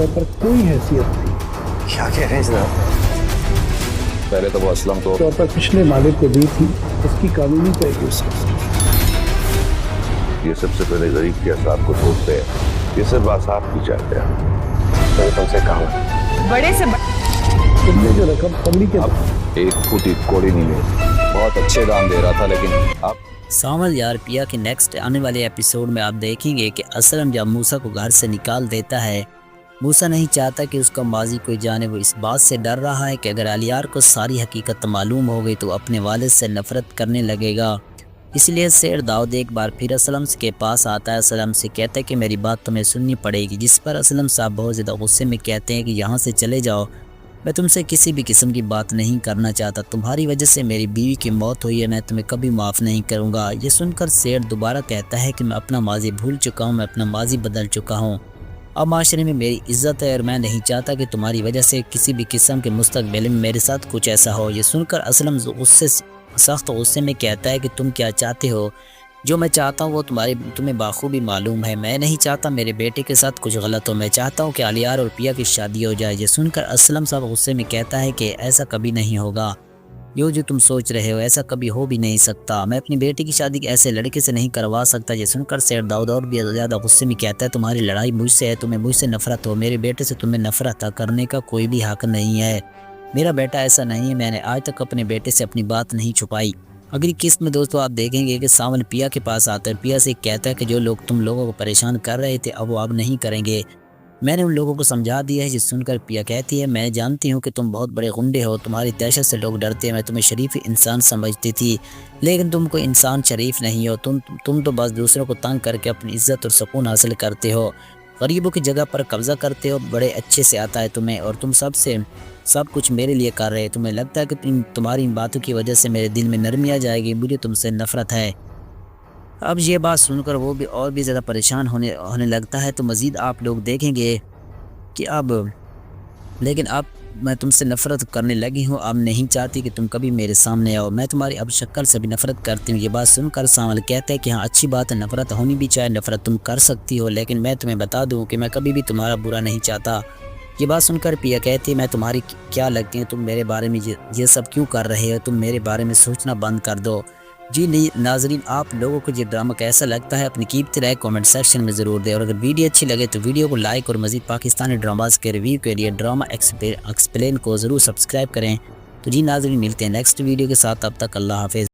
तौर पर कोई हैसियत नहीं। क्या कह रहे हैं जनाब? पहले तो वो असलम तो तौर पर पिछले मालिक को दी थी, उसकी कानूनी पेगी उसको। ये सबसे पहले गरीब के असाब को तोड़ते हैं, ये सब आसाब की चाहते हैं। मैंने तुमसे कहा बड़े से तुमने जो रकम पगड़ी के अब एक फूटी कोड़ी नहीं मिली। बहुत अच्छे दाम दे रहा था, लेकिन अब सामल यार पिया के नेक्स्ट आने वाले एपिसोड में आप देखेंगे कि असलम जब मूसा को घर से निकाल देता है, मूसा नहीं चाहता कि उसका माजी कोई जाने। वो इस बात से डर रहा है कि अगर अलियार को सारी हकीकत मालूम हो गई तो अपने वालिद से नफरत करने लगेगा। इसलिए शेर दाऊद एक बार फिर असलम के पास आता है। असलम से कहता है कि मेरी बात तुम्हें सुननी पड़ेगी, जिस पर असलम साहब बहुत ज़्यादा गुस्से में कहते हैं कि यहाँ से चले जाओ, मैं तुमसे किसी भी किस्म की बात नहीं करना चाहता। तुम्हारी वजह से मेरी बीवी की मौत हुई है, मैं तुम्हें कभी माफ़ नहीं करूँगा। ये सुनकर शेर दोबारा कहता है कि मैं अपना माजी भूल चुका हूँ, मैं अपना माजी बदल चुका हूँ। अब माशरे में मेरी इज़्ज़त है और मैं नहीं चाहता कि तुम्हारी वजह से किसी भी किस्म के मुस्तक़बिल में मेरे साथ कुछ ऐसा हो। ये सुनकर असलम सख्त गुस्से में कहता है कि तुम क्या चाहते हो? जो मैं चाहता हूँ वो तुम्हें बाखूबी मालूम है। मैं नहीं चाहता मेरे बेटे के साथ कुछ गलत हो। मैं चाहता हूँ कि अलियार और पिया की शादी हो जाए। ये सुनकर असलम साहब गुस्से में कहता है कि ऐसा कभी नहीं होगा, जो तुम सोच रहे हो ऐसा कभी हो भी नहीं सकता। मैं अपनी बेटी की शादी ऐसे लड़के से नहीं करवा सकता। ये सुनकर शेर दाऊद और भी ज़्यादा गुस्से में कहता है तुम्हारी लड़ाई मुझसे है, तुम्हें मुझसे नफरत हो, मेरे बेटे से तुम्हें नफरत करने का कोई भी हक नहीं है। मेरा बेटा ऐसा नहीं है, मैंने आज तक अपने बेटे से अपनी बात नहीं छुपाई। अगली किस्त में दोस्तों आप देखेंगे कि सावन पिया के पास आता है। पिया से कहता है कि जो लोग तुम लोगों को परेशान कर रहे थे अब वो अब नहीं करेंगे, मैंने उन लोगों को समझा दिया है। जिस सुनकर पिया कहती है मैं जानती हूँ कि तुम बहुत बड़े गुंडे हो, तुम्हारी दहशत से लोग डरते हैं, मैं तुम्हें शरीफ इंसान समझती थी, लेकिन तुम कोई इंसान शरीफ नहीं हो। तुम तो बस दूसरों को तंग करके अपनी इज्जत और सुकून हासिल करते हो, गरीबों की जगह पर कब्जा करते हो, बड़े अच्छे से आता है तुम्हें, और तुम सब कुछ मेरे लिए कर रहे हो। तुम्हें लगता है कि तुम्हारी इन बातों की वजह से मेरे दिल में नरमी आ जाएगी, मुझे तुमसे नफरत है। अब ये बात सुनकर वो भी और भी ज़्यादा परेशान होने लगता है। तो मज़ीद आप लोग देखेंगे कि लेकिन अब मैं तुमसे नफ़रत करने लगी हूँ, अब नहीं चाहती कि तुम कभी मेरे सामने आओ, मैं तुम्हारी अब शक्ल से भी नफ़रत करती हूँ। ये बात सुनकर सावल कहता है कि हाँ अच्छी बात है, नफ़रत होनी भी चाहे, नफ़रत तुम कर सकती हो, लेकिन मैं तुम्हें बता दूँ कि मैं कभी भी तुम्हारा बुरा नहीं चाहता। ये बात सुनकर पिया कहती है मैं तुम्हारी क्या लगती है, तुम मेरे बारे में ये सब क्यों कर रहे हो, तुम मेरे बारे में सोचना बंद कर दो। जी नाजरीन, आप लोगों को ये ड्रामा कैसा लगता है अपनी कीमती राय कमेंट सेक्शन में ज़रूर दें, और अगर वीडियो अच्छी लगे तो वीडियो को लाइक और मज़ीद पाकिस्तानी ड्रामास के रिव्यू के लिए ड्रामा एक्सप्लेन को ज़रूर सब्सक्राइब करें। तो जी नाजरीन, मिलते हैं नेक्स्ट वीडियो के साथ, तब तक अल्लाह हाफिज़।